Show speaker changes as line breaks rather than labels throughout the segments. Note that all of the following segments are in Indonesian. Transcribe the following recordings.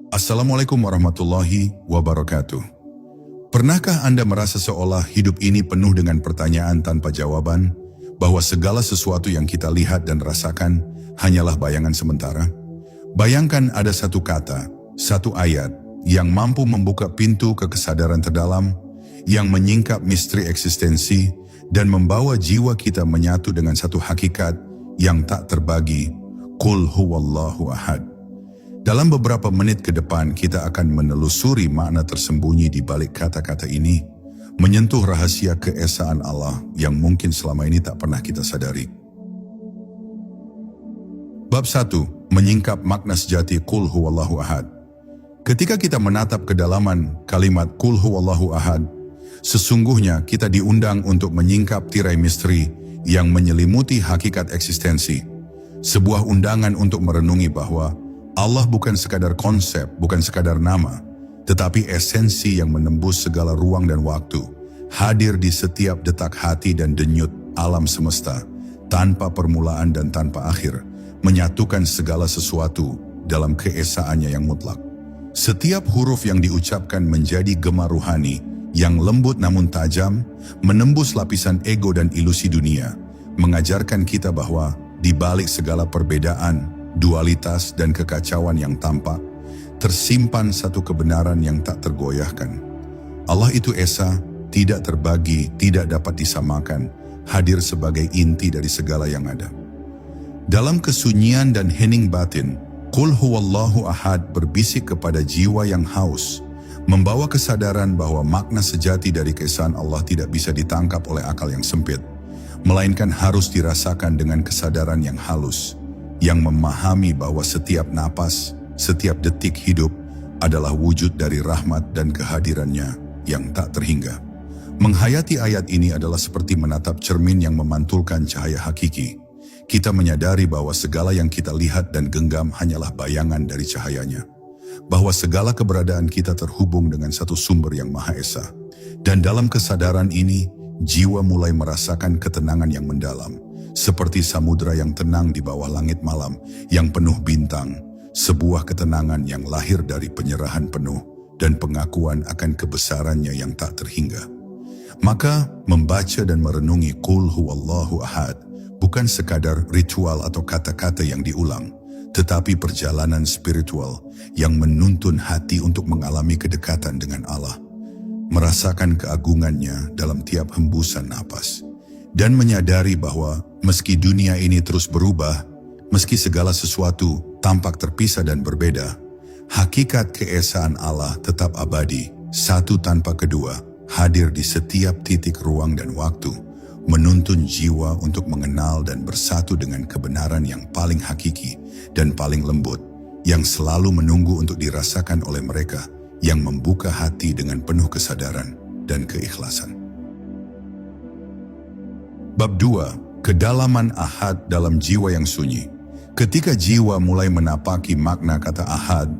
Assalamualaikum warahmatullahi wabarakatuh. Pernahkah Anda merasa seolah hidup ini penuh dengan pertanyaan tanpa jawaban, bahwa segala sesuatu yang kita lihat dan rasakan hanyalah bayangan sementara? Bayangkan ada satu kata, satu ayat, yang mampu membuka pintu ke kesadaran terdalam, yang menyingkap misteri eksistensi, dan membawa jiwa kita menyatu dengan satu hakikat yang tak terbagi, Qul huwallahu ahad. Dalam beberapa menit ke depan kita akan menelusuri makna tersembunyi di balik kata-kata ini, menyentuh rahasia keesaan Allah yang mungkin selama ini tak pernah kita sadari. Bab 1. Menyingkap makna sejati Qul huwallahu ahad. Ketika kita menatap kedalaman kalimat Qul huwallahu ahad, sesungguhnya kita diundang untuk menyingkap tirai misteri yang menyelimuti hakikat eksistensi. Sebuah undangan untuk merenungi bahwa Allah bukan sekadar konsep, bukan sekadar nama, tetapi esensi yang menembus segala ruang dan waktu, hadir di setiap detak hati dan denyut alam semesta, tanpa permulaan dan tanpa akhir, menyatukan segala sesuatu dalam keesaannya yang mutlak. Setiap huruf yang diucapkan menjadi gema ruhani, yang lembut namun tajam, menembus lapisan ego dan ilusi dunia, mengajarkan kita bahwa di balik segala perbedaan, dualitas dan kekacauan yang tampak, tersimpan satu kebenaran yang tak tergoyahkan. Allah itu esa, tidak terbagi, tidak dapat disamakan, hadir sebagai inti dari segala yang ada. Dalam kesunyian dan hening batin, Qul huwallahu ahad berbisik kepada jiwa yang haus, membawa kesadaran bahwa makna sejati dari keesaan Allah tidak bisa ditangkap oleh akal yang sempit, melainkan harus dirasakan dengan kesadaran yang halus, yang memahami bahwa setiap napas, setiap detik hidup adalah wujud dari rahmat dan kehadirannya yang tak terhingga. Menghayati ayat ini adalah seperti menatap cermin yang memantulkan cahaya hakiki. Kita menyadari bahwa segala yang kita lihat dan genggam hanyalah bayangan dari cahayanya. Bahwa segala keberadaan kita terhubung dengan satu sumber yang Maha Esa. Dan dalam kesadaran ini, jiwa mulai merasakan ketenangan yang mendalam. Seperti samudra yang tenang di bawah langit malam yang penuh bintang, sebuah ketenangan yang lahir dari penyerahan penuh dan pengakuan akan kebesarannya yang tak terhingga. Maka membaca dan merenungi Qul huwallahu ahad bukan sekadar ritual atau kata-kata yang diulang, tetapi perjalanan spiritual yang menuntun hati untuk mengalami kedekatan dengan Allah, merasakan keagungannya dalam tiap hembusan napas, dan menyadari bahwa meski dunia ini terus berubah, meski segala sesuatu tampak terpisah dan berbeda, hakikat keesaan Allah tetap abadi, satu tanpa kedua, hadir di setiap titik ruang dan waktu, menuntun jiwa untuk mengenal dan bersatu dengan kebenaran yang paling hakiki dan paling lembut, yang selalu menunggu untuk dirasakan oleh mereka yang membuka hati dengan penuh kesadaran dan keikhlasan. Bab 2. Kedalaman ahad dalam jiwa yang sunyi. Ketika jiwa mulai menapaki makna kata ahad,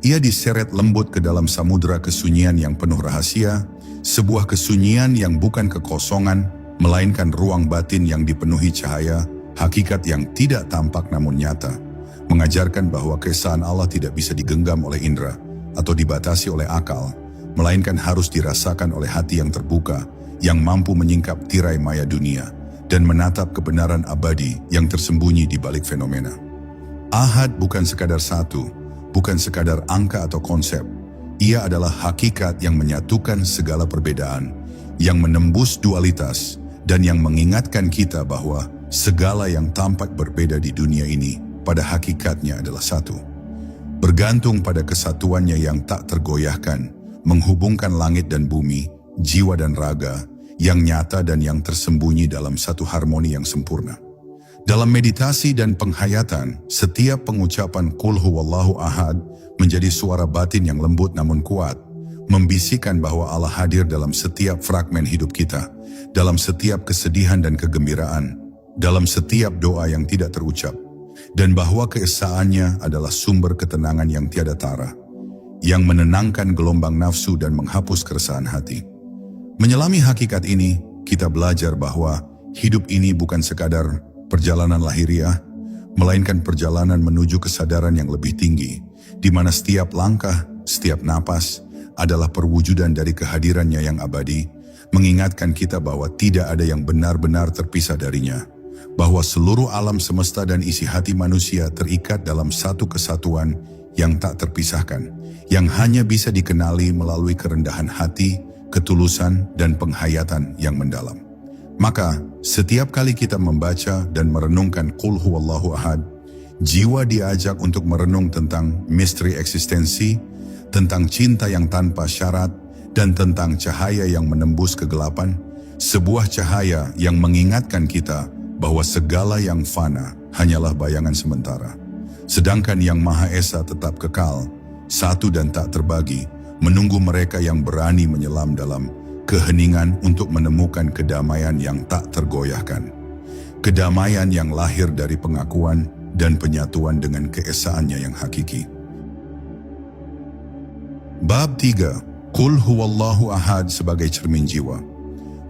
ia diseret lembut ke dalam samudera kesunyian yang penuh rahasia, sebuah kesunyian yang bukan kekosongan, melainkan ruang batin yang dipenuhi cahaya, hakikat yang tidak tampak namun nyata, mengajarkan bahwa keesaan Allah tidak bisa digenggam oleh indera atau dibatasi oleh akal, melainkan harus dirasakan oleh hati yang terbuka, yang mampu menyingkap tirai maya dunia, dan menatap kebenaran abadi yang tersembunyi di balik fenomena. Ahad bukan sekadar satu, bukan sekadar angka atau konsep. Ia adalah hakikat yang menyatukan segala perbedaan, yang menembus dualitas, dan yang mengingatkan kita bahwa segala yang tampak berbeda di dunia ini pada hakikatnya adalah satu. Bergantung pada kesatuannya yang tak tergoyahkan, menghubungkan langit dan bumi, jiwa dan raga, yang nyata dan yang tersembunyi dalam satu harmoni yang sempurna. Dalam meditasi dan penghayatan, setiap pengucapan Qul huwallahu ahad menjadi suara batin yang lembut namun kuat, membisikkan bahwa Allah hadir dalam setiap fragmen hidup kita, dalam setiap kesedihan dan kegembiraan, dalam setiap doa yang tidak terucap, dan bahwa keesaannya adalah sumber ketenangan yang tiada tara, yang menenangkan gelombang nafsu dan menghapus keresahan hati. Menyelami hakikat ini, kita belajar bahwa hidup ini bukan sekadar perjalanan lahiriah, melainkan perjalanan menuju kesadaran yang lebih tinggi, di mana setiap langkah, setiap napas adalah perwujudan dari kehadirannya yang abadi, mengingatkan kita bahwa tidak ada yang benar-benar terpisah darinya, bahwa seluruh alam semesta dan isi hati manusia terikat dalam satu kesatuan yang tak terpisahkan, yang hanya bisa dikenali melalui kerendahan hati, ketulusan, dan penghayatan yang mendalam. Maka, setiap kali kita membaca dan merenungkan Qul Huwallahu Ahad, jiwa diajak untuk merenung tentang misteri eksistensi, tentang cinta yang tanpa syarat, dan tentang cahaya yang menembus kegelapan, sebuah cahaya yang mengingatkan kita bahwa segala yang fana hanyalah bayangan sementara. Sedangkan yang Maha Esa tetap kekal, satu dan tak terbagi, menunggu mereka yang berani menyelam dalam keheningan untuk menemukan kedamaian yang tak tergoyahkan. Kedamaian yang lahir dari pengakuan dan penyatuan dengan keesaannya yang hakiki. Bab 3. Qul Huwallahu Ahad sebagai cermin jiwa.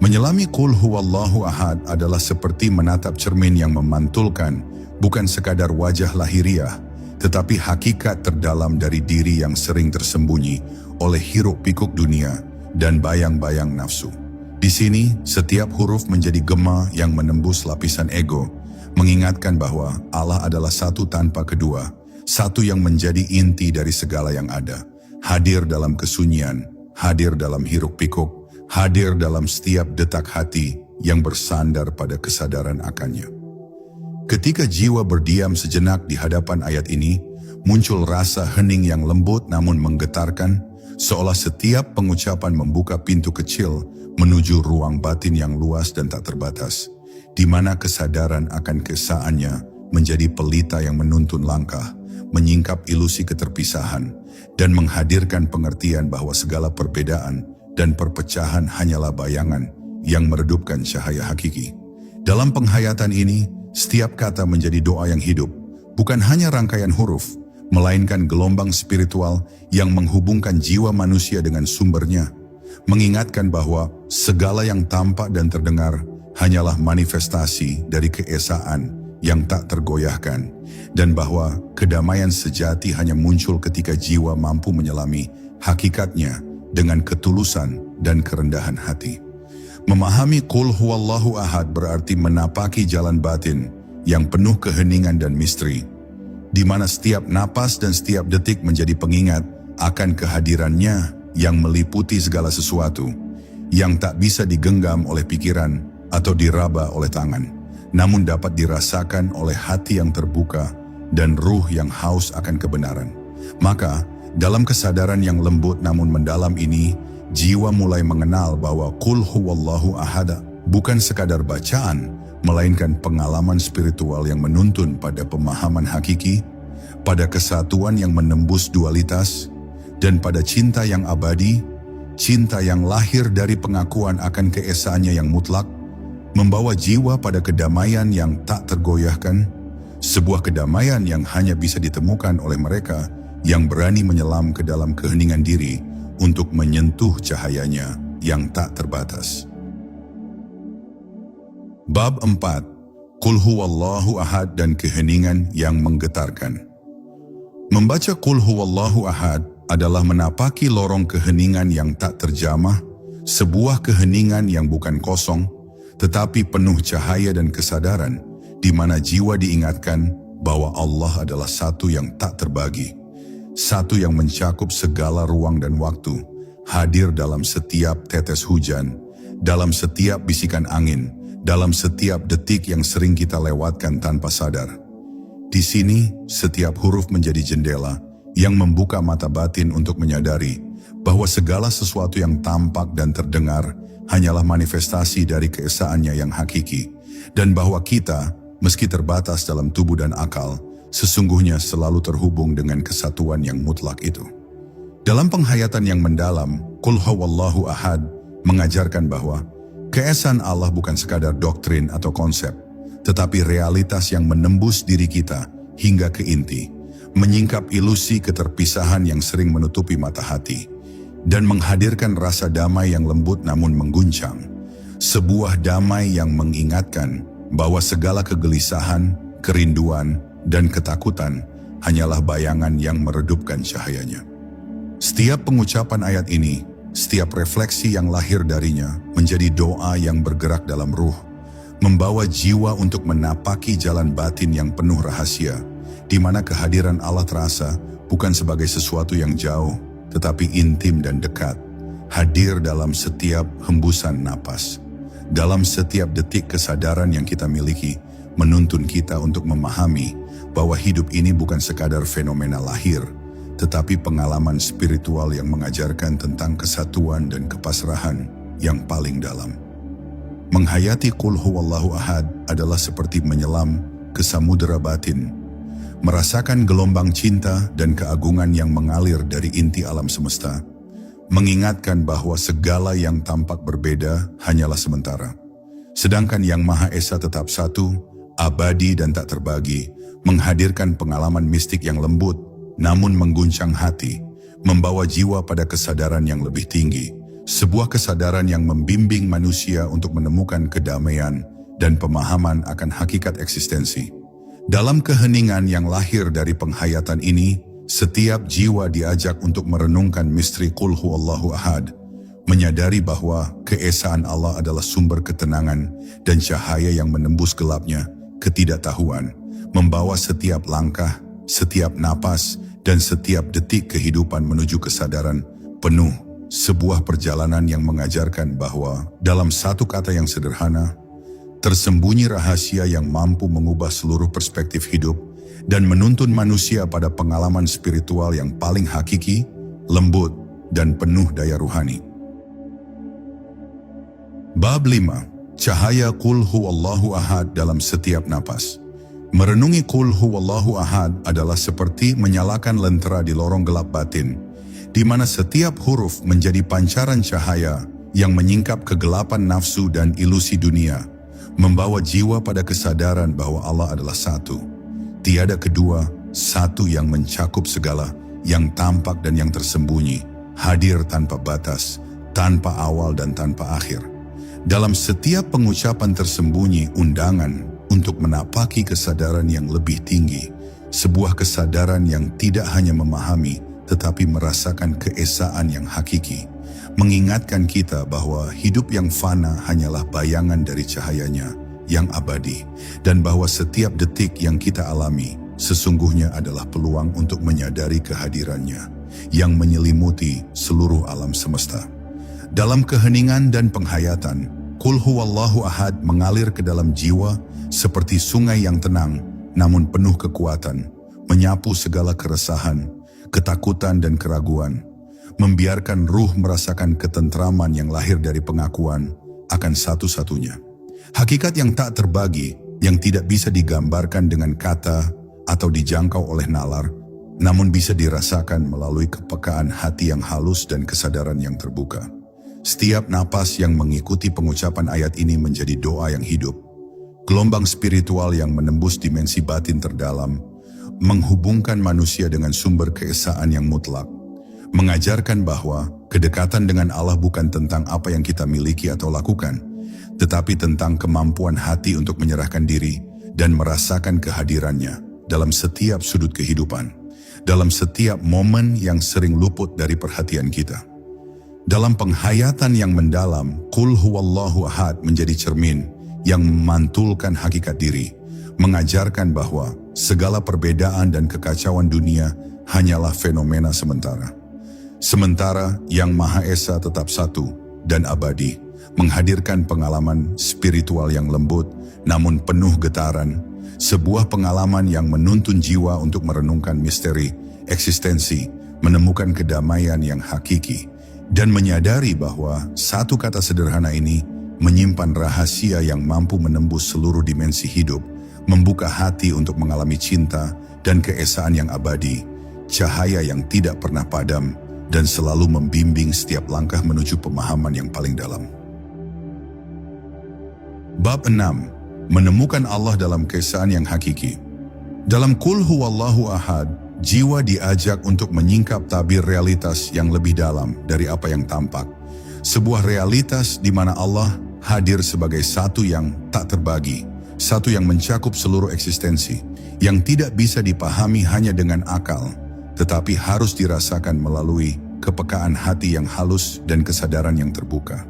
Menyelami Qul Huwallahu Ahad adalah seperti menatap cermin yang memantulkan bukan sekadar wajah lahiriah, tetapi hakikat terdalam dari diri yang sering tersembunyi oleh hiruk-pikuk dunia dan bayang-bayang nafsu. Di sini, setiap huruf menjadi gema yang menembus lapisan ego, mengingatkan bahwa Allah adalah satu tanpa kedua, satu yang menjadi inti dari segala yang ada, hadir dalam kesunyian, hadir dalam hiruk-pikuk, hadir dalam setiap detak hati yang bersandar pada kesadaran akannya. Ketika jiwa berdiam sejenak di hadapan ayat ini, muncul rasa hening yang lembut namun menggetarkan, seolah setiap pengucapan membuka pintu kecil menuju ruang batin yang luas dan tak terbatas, di mana kesadaran akan keesaannya menjadi pelita yang menuntun langkah, menyingkap ilusi keterpisahan, dan menghadirkan pengertian bahwa segala perbedaan dan perpecahan hanyalah bayangan yang meredupkan cahaya hakiki. Dalam penghayatan ini, setiap kata menjadi doa yang hidup, bukan hanya rangkaian huruf, melainkan gelombang spiritual yang menghubungkan jiwa manusia dengan sumbernya, mengingatkan bahwa segala yang tampak dan terdengar hanyalah manifestasi dari keesaan yang tak tergoyahkan, dan bahwa kedamaian sejati hanya muncul ketika jiwa mampu menyelami hakikatnya dengan ketulusan dan kerendahan hati. Memahami Qul Huwallahu Ahad berarti menapaki jalan batin yang penuh keheningan dan misteri, di mana setiap napas dan setiap detik menjadi pengingat akan kehadirannya yang meliputi segala sesuatu, yang tak bisa digenggam oleh pikiran atau diraba oleh tangan, namun dapat dirasakan oleh hati yang terbuka dan ruh yang haus akan kebenaran. Maka, dalam kesadaran yang lembut namun mendalam ini, jiwa mulai mengenal bahwa Qul Huwallahu Ahad bukan sekadar bacaan, melainkan pengalaman spiritual yang menuntun pada pemahaman hakiki, pada kesatuan yang menembus dualitas, dan pada cinta yang abadi, cinta yang lahir dari pengakuan akan keesaannya yang mutlak, membawa jiwa pada kedamaian yang tak tergoyahkan, sebuah kedamaian yang hanya bisa ditemukan oleh mereka yang berani menyelam ke dalam keheningan diri untuk menyentuh cahayanya yang tak terbatas. Bab 4. Qul Huwallahu Ahad dan keheningan yang menggetarkan. Membaca Qul Huwallahu Ahad adalah menapaki lorong keheningan yang tak terjamah, sebuah keheningan yang bukan kosong, tetapi penuh cahaya dan kesadaran, di mana jiwa diingatkan bahwa Allah adalah satu yang tak terbagi, satu yang mencakup segala ruang dan waktu, hadir dalam setiap tetes hujan, dalam setiap bisikan angin, dalam setiap detik yang sering kita lewatkan tanpa sadar. Di sini, setiap huruf menjadi jendela yang membuka mata batin untuk menyadari bahwa segala sesuatu yang tampak dan terdengar hanyalah manifestasi dari keesaannya yang hakiki, dan bahwa kita, meski terbatas dalam tubuh dan akal, sesungguhnya selalu terhubung dengan kesatuan yang mutlak itu. Dalam penghayatan yang mendalam, Qul Huwallahu Ahad mengajarkan bahwa keesaan Allah bukan sekadar doktrin atau konsep, tetapi realitas yang menembus diri kita hingga ke inti, menyingkap ilusi keterpisahan yang sering menutupi mata hati, dan menghadirkan rasa damai yang lembut namun mengguncang. Sebuah damai yang mengingatkan bahwa segala kegelisahan, kerinduan, dan ketakutan hanyalah bayangan yang meredupkan cahayanya. Setiap pengucapan ayat ini, setiap refleksi yang lahir darinya menjadi doa yang bergerak dalam ruh, membawa jiwa untuk menapaki jalan batin yang penuh rahasia, di mana kehadiran Allah terasa bukan sebagai sesuatu yang jauh, tetapi intim dan dekat, hadir dalam setiap hembusan napas. Dalam setiap detik kesadaran yang kita miliki, menuntun kita untuk memahami bahwa hidup ini bukan sekadar fenomena lahir, tetapi pengalaman spiritual yang mengajarkan tentang kesatuan dan kepasrahan yang paling dalam. Menghayati Qul Huwallahu Ahad adalah seperti menyelam ke samudera batin, merasakan gelombang cinta dan keagungan yang mengalir dari inti alam semesta, mengingatkan bahwa segala yang tampak berbeda hanyalah sementara. Sedangkan Yang Maha Esa tetap satu, abadi dan tak terbagi, menghadirkan pengalaman mistik yang lembut, namun mengguncang hati, membawa jiwa pada kesadaran yang lebih tinggi, sebuah kesadaran yang membimbing manusia untuk menemukan kedamaian dan pemahaman akan hakikat eksistensi. Dalam keheningan yang lahir dari penghayatan ini, setiap jiwa diajak untuk merenungkan misteri Qul Huwallahu Ahad, menyadari bahwa keesaan Allah adalah sumber ketenangan dan cahaya yang menembus gelapnya ketidaktahuan, membawa setiap langkah, setiap napas, dan setiap detik kehidupan menuju kesadaran penuh, sebuah perjalanan yang mengajarkan bahwa dalam satu kata yang sederhana, tersembunyi rahasia yang mampu mengubah seluruh perspektif hidup dan menuntun manusia pada pengalaman spiritual yang paling hakiki, lembut, dan penuh daya ruhani. Bab 5. Cahaya Qul Huwallahu Ahad dalam setiap napas. Merenungi Qul Huwallahu Ahad adalah seperti menyalakan lentera di lorong gelap batin, di mana setiap huruf menjadi pancaran cahaya yang menyingkap kegelapan nafsu dan ilusi dunia, membawa jiwa pada kesadaran bahwa Allah adalah satu, tiada kedua, satu yang mencakup segala, yang tampak dan yang tersembunyi, hadir tanpa batas, tanpa awal dan tanpa akhir. Dalam setiap pengucapan tersembunyi undangan untuk menapaki kesadaran yang lebih tinggi, sebuah kesadaran yang tidak hanya memahami, tetapi merasakan keesaan yang hakiki, mengingatkan kita bahwa hidup yang fana hanyalah bayangan dari cahayanya yang abadi, dan bahwa setiap detik yang kita alami sesungguhnya adalah peluang untuk menyadari kehadirannya yang menyelimuti seluruh alam semesta. Dalam keheningan dan penghayatan, Qul Huwallahu Ahad mengalir ke dalam jiwa seperti sungai yang tenang namun penuh kekuatan, menyapu segala keresahan, ketakutan dan keraguan, membiarkan ruh merasakan ketentraman yang lahir dari pengakuan akan satu-satunya hakikat yang tak terbagi, yang tidak bisa digambarkan dengan kata atau dijangkau oleh nalar, namun bisa dirasakan melalui kepekaan hati yang halus dan kesadaran yang terbuka. Setiap napas yang mengikuti pengucapan ayat ini menjadi doa yang hidup, gelombang spiritual yang menembus dimensi batin terdalam, menghubungkan manusia dengan sumber keesaan yang mutlak, mengajarkan bahwa kedekatan dengan Allah bukan tentang apa yang kita miliki atau lakukan, tetapi tentang kemampuan hati untuk menyerahkan diri dan merasakan kehadirannya dalam setiap sudut kehidupan, dalam setiap momen yang sering luput dari perhatian kita. Dalam penghayatan yang mendalam, Qul Huwallahu Ahad menjadi cermin yang memantulkan hakikat diri, mengajarkan bahwa segala perbedaan dan kekacauan dunia hanyalah fenomena sementara. Sementara Yang Maha Esa tetap satu dan abadi, menghadirkan pengalaman spiritual yang lembut namun penuh getaran, sebuah pengalaman yang menuntun jiwa untuk merenungkan misteri eksistensi, menemukan kedamaian yang hakiki, dan menyadari bahwa satu kata sederhana ini menyimpan rahasia yang mampu menembus seluruh dimensi hidup, membuka hati untuk mengalami cinta dan keesaan yang abadi, cahaya yang tidak pernah padam, dan selalu membimbing setiap langkah menuju pemahaman yang paling dalam. Bab 6. Menemukan Allah dalam keesaan yang hakiki. Dalam Qul Huwallahu Ahad, jiwa diajak untuk menyingkap tabir realitas yang lebih dalam dari apa yang tampak. Sebuah realitas di mana Allah hadir sebagai satu yang tak terbagi, satu yang mencakup seluruh eksistensi, yang tidak bisa dipahami hanya dengan akal, tetapi harus dirasakan melalui kepekaan hati yang halus dan kesadaran yang terbuka.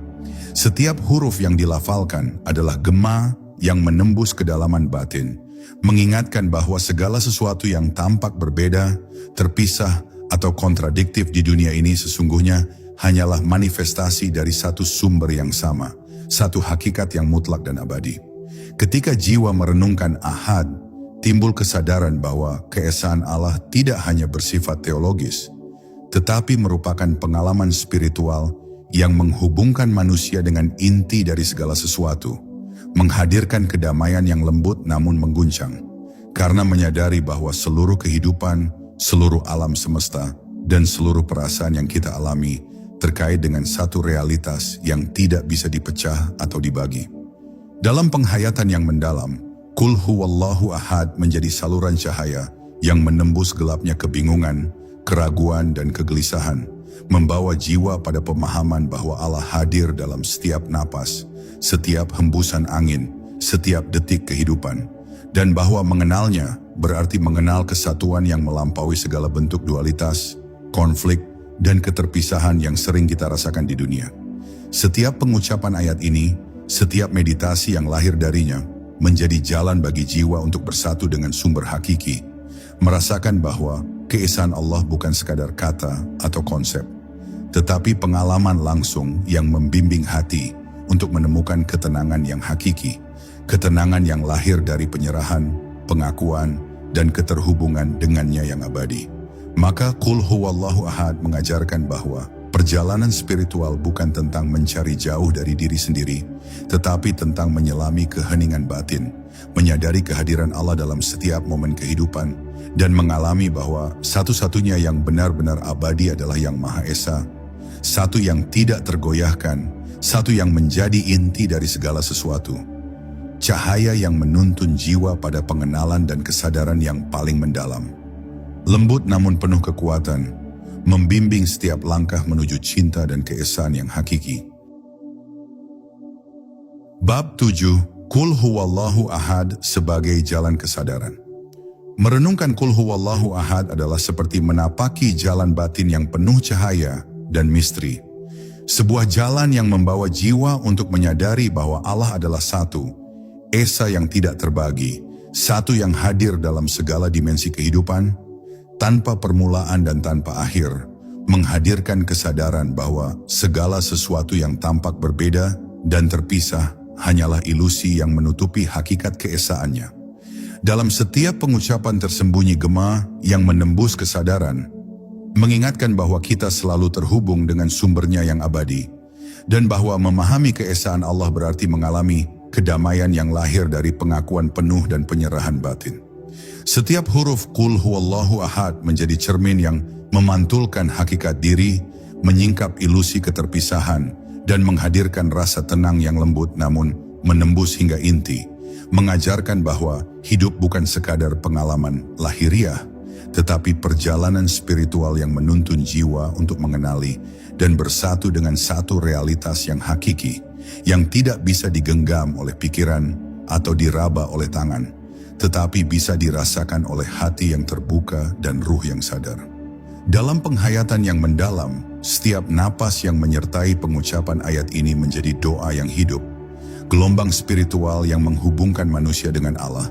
Setiap huruf yang dilafalkan adalah gema yang menembus kedalaman batin, mengingatkan bahwa segala sesuatu yang tampak berbeda, terpisah, atau kontradiktif di dunia ini sesungguhnya hanyalah manifestasi dari satu sumber yang sama, satu hakikat yang mutlak dan abadi. Ketika jiwa merenungkan Ahad, timbul kesadaran bahwa keesaan Allah tidak hanya bersifat teologis, tetapi merupakan pengalaman spiritual yang menghubungkan manusia dengan inti dari segala sesuatu, menghadirkan kedamaian yang lembut namun mengguncang, karena menyadari bahwa seluruh kehidupan, seluruh alam semesta, dan seluruh perasaan yang kita alami terkait dengan satu realitas yang tidak bisa dipecah atau dibagi. Dalam penghayatan yang mendalam, Qul huwallahu ahad menjadi saluran cahaya yang menembus gelapnya kebingungan, keraguan, dan kegelisahan, membawa jiwa pada pemahaman bahwa Allah hadir dalam setiap napas, setiap hembusan angin, setiap detik kehidupan, dan bahwa mengenalnya berarti mengenal kesatuan yang melampaui segala bentuk dualitas, konflik, dan keterpisahan yang sering kita rasakan di dunia. Setiap pengucapan ayat ini, setiap meditasi yang lahir darinya, menjadi jalan bagi jiwa untuk bersatu dengan sumber hakiki, merasakan bahwa keesaan Allah bukan sekadar kata atau konsep, tetapi pengalaman langsung yang membimbing hati untuk menemukan ketenangan yang hakiki, ketenangan yang lahir dari penyerahan, pengakuan, dan keterhubungan dengannya yang abadi. Maka Qul huwallahu ahad mengajarkan bahwa perjalanan spiritual bukan tentang mencari jauh dari diri sendiri, tetapi tentang menyelami keheningan batin, menyadari kehadiran Allah dalam setiap momen kehidupan, dan mengalami bahwa satu-satunya yang benar-benar abadi adalah Yang Maha Esa, satu yang tidak tergoyahkan, satu yang menjadi inti dari segala sesuatu. Cahaya yang menuntun jiwa pada pengenalan dan kesadaran yang paling mendalam. Lembut namun penuh kekuatan, membimbing setiap langkah menuju cinta dan keesaan yang hakiki. Bab 7, Qul huwallahu ahad sebagai jalan kesadaran. Merenungkan Qul huwallahu ahad adalah seperti menapaki jalan batin yang penuh cahaya dan misteri. Sebuah jalan yang membawa jiwa untuk menyadari bahwa Allah adalah satu, Esa yang tidak terbagi, satu yang hadir dalam segala dimensi kehidupan, tanpa permulaan dan tanpa akhir, menghadirkan kesadaran bahwa segala sesuatu yang tampak berbeda dan terpisah hanyalah ilusi yang menutupi hakikat keesaannya. Dalam setiap pengucapan tersembunyi gema yang menembus kesadaran, mengingatkan bahwa kita selalu terhubung dengan sumbernya yang abadi, dan bahwa memahami keesaan Allah berarti mengalami kedamaian yang lahir dari pengakuan penuh dan penyerahan batin. Setiap huruf Qul huwallahu ahad menjadi cermin yang memantulkan hakikat diri, menyingkap ilusi keterpisahan, dan menghadirkan rasa tenang yang lembut namun menembus hingga inti, mengajarkan bahwa hidup bukan sekadar pengalaman lahiriah, tetapi perjalanan spiritual yang menuntun jiwa untuk mengenali dan bersatu dengan satu realitas yang hakiki, yang tidak bisa digenggam oleh pikiran atau diraba oleh tangan, tetapi bisa dirasakan oleh hati yang terbuka dan ruh yang sadar. Dalam penghayatan yang mendalam, setiap napas yang menyertai pengucapan ayat ini menjadi doa yang hidup, gelombang spiritual yang menghubungkan manusia dengan Allah,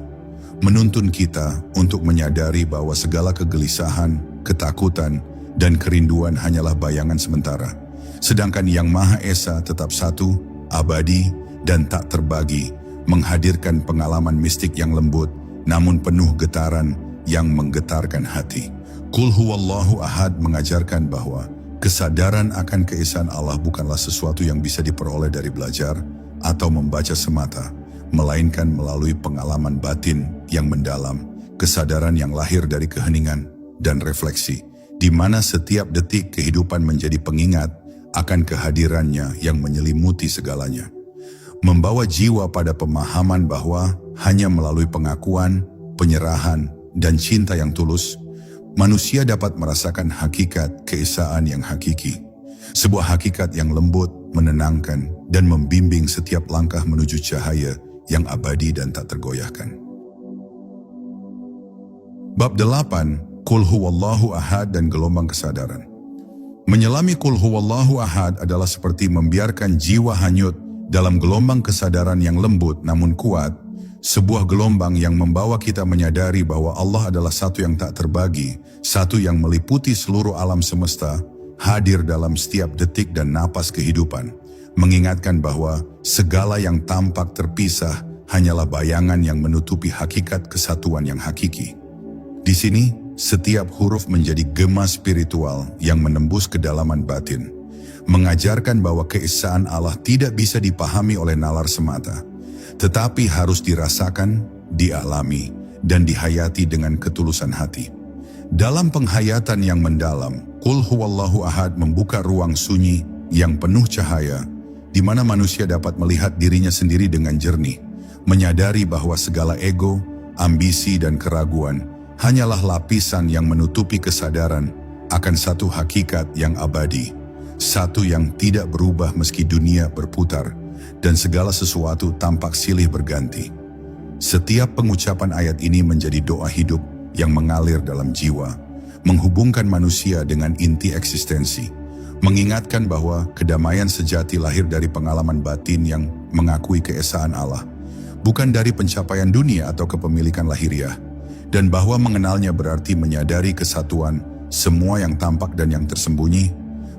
menuntun kita untuk menyadari bahwa segala kegelisahan, ketakutan, dan kerinduan hanyalah bayangan sementara, sedangkan Yang Maha Esa tetap satu, abadi, dan tak terbagi, menghadirkan pengalaman mistik yang lembut, namun penuh getaran yang menggetarkan hati. Qul huwallahu ahad mengajarkan bahwa kesadaran akan keesaan Allah bukanlah sesuatu yang bisa diperoleh dari belajar atau membaca semata, melainkan melalui pengalaman batin yang mendalam, kesadaran yang lahir dari keheningan dan refleksi, di mana setiap detik kehidupan menjadi pengingat akan kehadirannya yang menyelimuti segalanya. Membawa jiwa pada pemahaman bahwa hanya melalui pengakuan, penyerahan, dan cinta yang tulus, manusia dapat merasakan hakikat keesaan yang hakiki. Sebuah hakikat yang lembut, menenangkan, dan membimbing setiap langkah menuju cahaya yang abadi dan tak tergoyahkan. Bab 8, Qul huwallahu ahad dan gelombang kesadaran. Menyelami Qul huwallahu ahad adalah seperti membiarkan jiwa hanyut dalam gelombang kesadaran yang lembut namun kuat, sebuah gelombang yang membawa kita menyadari bahwa Allah adalah satu yang tak terbagi, satu yang meliputi seluruh alam semesta, hadir dalam setiap detik dan napas kehidupan, mengingatkan bahwa segala yang tampak terpisah hanyalah bayangan yang menutupi hakikat kesatuan yang hakiki. Di sini, setiap huruf menjadi gema spiritual yang menembus kedalaman batin, mengajarkan bahwa keesaan Allah tidak bisa dipahami oleh nalar semata, tetapi harus dirasakan, dialami, dan dihayati dengan ketulusan hati. Dalam penghayatan yang mendalam, Qul huwallahu ahad membuka ruang sunyi yang penuh cahaya, di mana manusia dapat melihat dirinya sendiri dengan jernih, menyadari bahwa segala ego, ambisi, dan keraguan hanyalah lapisan yang menutupi kesadaran akan satu hakikat yang abadi, satu yang tidak berubah meski dunia berputar dan segala sesuatu tampak silih berganti. Setiap pengucapan ayat ini menjadi doa hidup yang mengalir dalam jiwa, menghubungkan manusia dengan inti eksistensi, mengingatkan bahwa kedamaian sejati lahir dari pengalaman batin yang mengakui keesaan Allah, bukan dari pencapaian dunia atau kepemilikan lahiriah, dan bahwa mengenalnya berarti menyadari kesatuan semua yang tampak dan yang tersembunyi,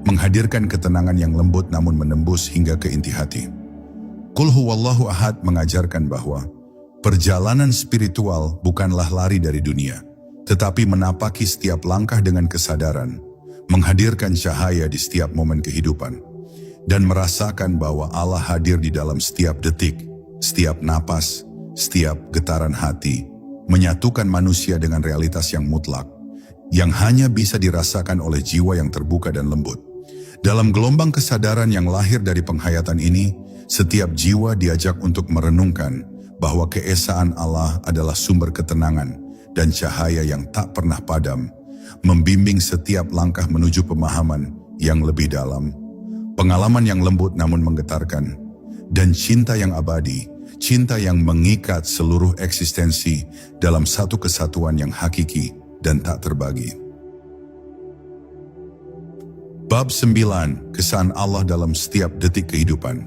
menghadirkan ketenangan yang lembut namun menembus hingga ke inti hati. Qul huwallahu ahad mengajarkan bahwa perjalanan spiritual bukanlah lari dari dunia, tetapi menapaki setiap langkah dengan kesadaran, menghadirkan cahaya di setiap momen kehidupan, dan merasakan bahwa Allah hadir di dalam setiap detik, setiap napas, setiap getaran hati, menyatukan manusia dengan realitas yang mutlak, yang hanya bisa dirasakan oleh jiwa yang terbuka dan lembut. Dalam gelombang kesadaran yang lahir dari penghayatan ini, setiap jiwa diajak untuk merenungkan bahwa keesaan Allah adalah sumber ketenangan dan cahaya yang tak pernah padam, membimbing setiap langkah menuju pemahaman yang lebih dalam, pengalaman yang lembut namun menggetarkan, dan cinta yang abadi, cinta yang mengikat seluruh eksistensi dalam satu kesatuan yang hakiki dan tak terbagi. Bab 9, Kesan Allah dalam setiap detik kehidupan.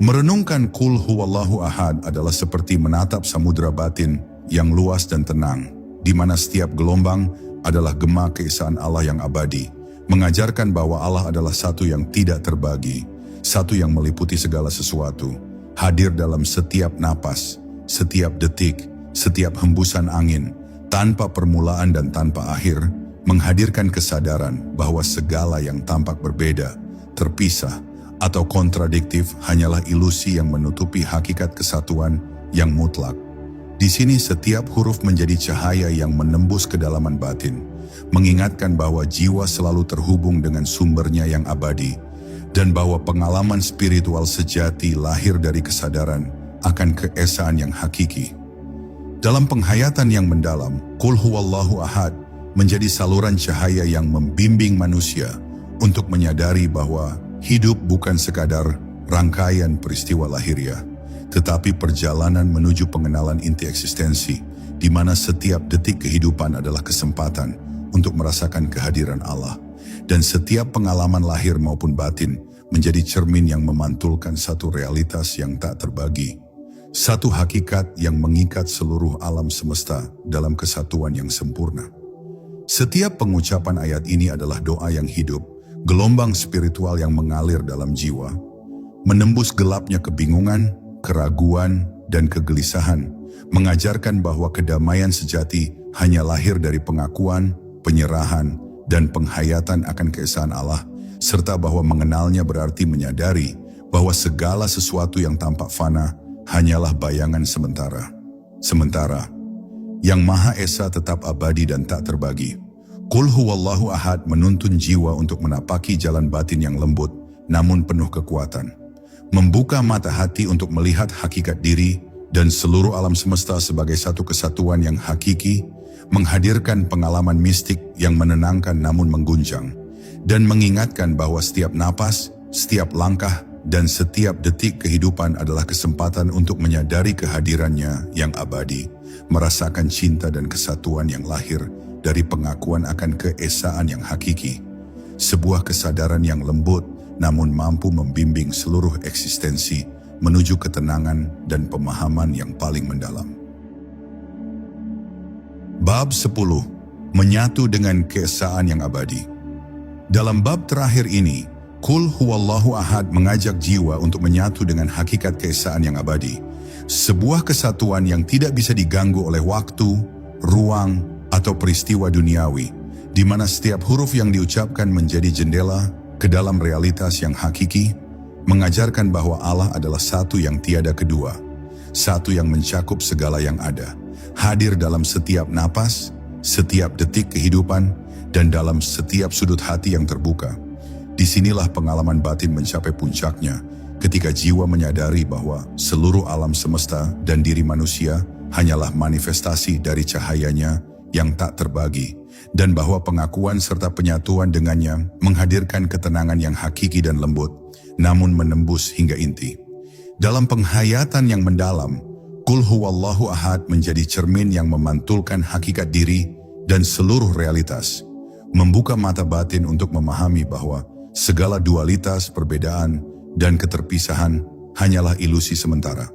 Merenungkan Qul huwallahu ahad adalah seperti menatap samudra batin yang luas dan tenang, di mana setiap gelombang adalah gema keesaan Allah yang abadi, mengajarkan bahwa Allah adalah satu yang tidak terbagi, satu yang meliputi segala sesuatu, hadir dalam setiap napas, setiap detik, setiap hembusan angin, tanpa permulaan dan tanpa akhir, menghadirkan kesadaran bahwa segala yang tampak berbeda, terpisah, atau kontradiktif hanyalah ilusi yang menutupi hakikat kesatuan yang mutlak. Di sini setiap huruf menjadi cahaya yang menembus kedalaman batin, mengingatkan bahwa jiwa selalu terhubung dengan sumbernya yang abadi, dan bahwa pengalaman spiritual sejati lahir dari kesadaran akan keesaan yang hakiki. Dalam penghayatan yang mendalam, Qul huwallahu ahad menjadi saluran cahaya yang membimbing manusia untuk menyadari bahwa hidup bukan sekadar rangkaian peristiwa lahiriah, tetapi perjalanan menuju pengenalan inti eksistensi, di mana setiap detik kehidupan adalah kesempatan untuk merasakan kehadiran Allah. Dan setiap pengalaman lahir maupun batin menjadi cermin yang memantulkan satu realitas yang tak terbagi, satu hakikat yang mengikat seluruh alam semesta dalam kesatuan yang sempurna. Setiap pengucapan ayat ini adalah doa yang hidup, gelombang spiritual yang mengalir dalam jiwa, menembus gelapnya kebingungan, keraguan, dan kegelisahan, mengajarkan bahwa kedamaian sejati hanya lahir dari pengakuan, penyerahan, dan penghayatan akan keesaan Allah, serta bahwa mengenalnya berarti menyadari bahwa segala sesuatu yang tampak fana hanyalah bayangan sementara. Sementara, Yang Maha Esa tetap abadi dan tak terbagi. Qul huwallahu ahad menuntun jiwa untuk menapaki jalan batin yang lembut, namun penuh kekuatan. Membuka mata hati untuk melihat hakikat diri dan seluruh alam semesta sebagai satu kesatuan yang hakiki, menghadirkan pengalaman mistik yang menenangkan namun mengguncang, dan mengingatkan bahwa setiap napas, setiap langkah, dan setiap detik kehidupan adalah kesempatan untuk menyadari kehadirannya yang abadi, merasakan cinta dan kesatuan yang lahir dari pengakuan akan keesaan yang hakiki. Sebuah kesadaran yang lembut namun mampu membimbing seluruh eksistensi menuju ketenangan dan pemahaman yang paling mendalam. Bab 10. Menyatu dengan keesaan yang abadi. Dalam bab terakhir ini, Qul huwallahu ahad mengajak jiwa untuk menyatu dengan hakikat keesaan yang abadi. Sebuah kesatuan yang tidak bisa diganggu oleh waktu, ruang, atau peristiwa duniawi, di mana setiap huruf yang diucapkan menjadi jendela ke dalam realitas yang hakiki, mengajarkan bahwa Allah adalah satu yang tiada kedua, satu yang mencakup segala yang ada, hadir dalam setiap napas, setiap detik kehidupan, dan dalam setiap sudut hati yang terbuka. Disinilah pengalaman batin mencapai puncaknya, ketika jiwa menyadari bahwa seluruh alam semesta dan diri manusia hanyalah manifestasi dari cahayanya yang tak terbagi, dan bahwa pengakuan serta penyatuan dengannya menghadirkan ketenangan yang hakiki dan lembut, namun menembus hingga inti. Dalam penghayatan yang mendalam, Qul huwallahu ahad menjadi cermin yang memantulkan hakikat diri dan seluruh realitas, membuka mata batin untuk memahami bahwa segala dualitas, perbedaan, dan keterpisahan hanyalah ilusi sementara.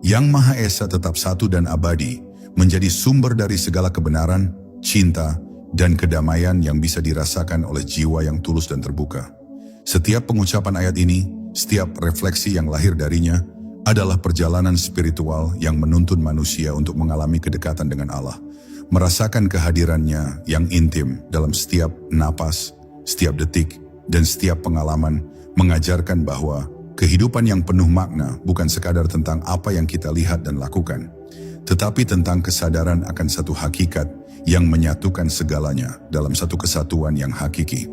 Yang Maha Esa tetap satu dan abadi, menjadi sumber dari segala kebenaran, cinta, dan kedamaian yang bisa dirasakan oleh jiwa yang tulus dan terbuka. Setiap pengucapan ayat ini, setiap refleksi yang lahir darinya, adalah perjalanan spiritual yang menuntun manusia untuk mengalami kedekatan dengan Allah, merasakan kehadirannya yang intim dalam setiap napas, setiap detik, dan setiap pengalaman, mengajarkan bahwa kehidupan yang penuh makna bukan sekadar tentang apa yang kita lihat dan lakukan, tetapi tentang kesadaran akan satu hakikat yang menyatukan segalanya dalam satu kesatuan yang hakiki.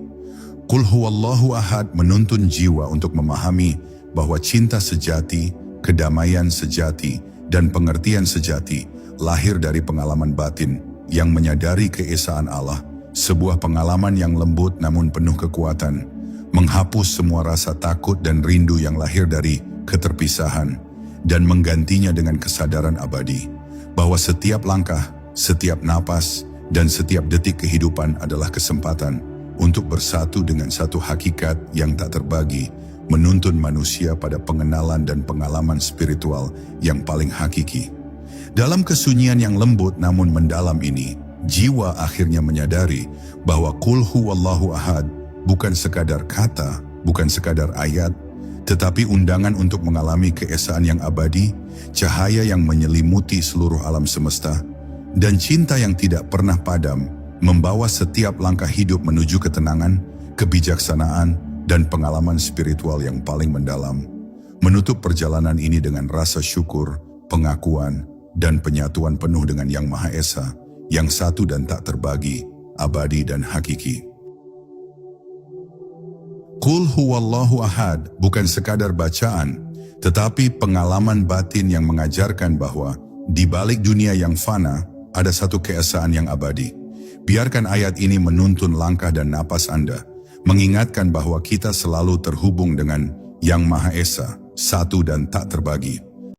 Qul huwallahu ahad menuntun jiwa untuk memahami bahwa cinta sejati, kedamaian sejati, dan pengertian sejati lahir dari pengalaman batin yang menyadari keesaan Allah, sebuah pengalaman yang lembut namun penuh kekuatan, menghapus semua rasa takut dan rindu yang lahir dari keterpisahan, dan menggantinya dengan kesadaran abadi, bahwa setiap langkah, setiap napas, dan setiap detik kehidupan adalah kesempatan untuk bersatu dengan satu hakikat yang tak terbagi, menuntun manusia pada pengenalan dan pengalaman spiritual yang paling hakiki. Dalam kesunyian yang lembut namun mendalam ini, jiwa akhirnya menyadari bahwa Qul huwallahu ahad bukan sekadar kata, bukan sekadar ayat, tetapi undangan untuk mengalami keesaan yang abadi, cahaya yang menyelimuti seluruh alam semesta, dan cinta yang tidak pernah padam, membawa setiap langkah hidup menuju ketenangan, kebijaksanaan, dan pengalaman spiritual yang paling mendalam. Menutup perjalanan ini dengan rasa syukur, pengakuan, dan penyatuan penuh dengan Yang Maha Esa, yang satu dan tak terbagi, abadi dan hakiki. Qul huwallahu ahad bukan sekadar bacaan, tetapi pengalaman batin yang mengajarkan bahwa di balik dunia yang fana, ada satu keesaan yang abadi. Biarkan ayat ini menuntun langkah dan napas Anda, mengingatkan bahwa kita selalu terhubung dengan Yang Maha Esa, satu dan tak terbagi.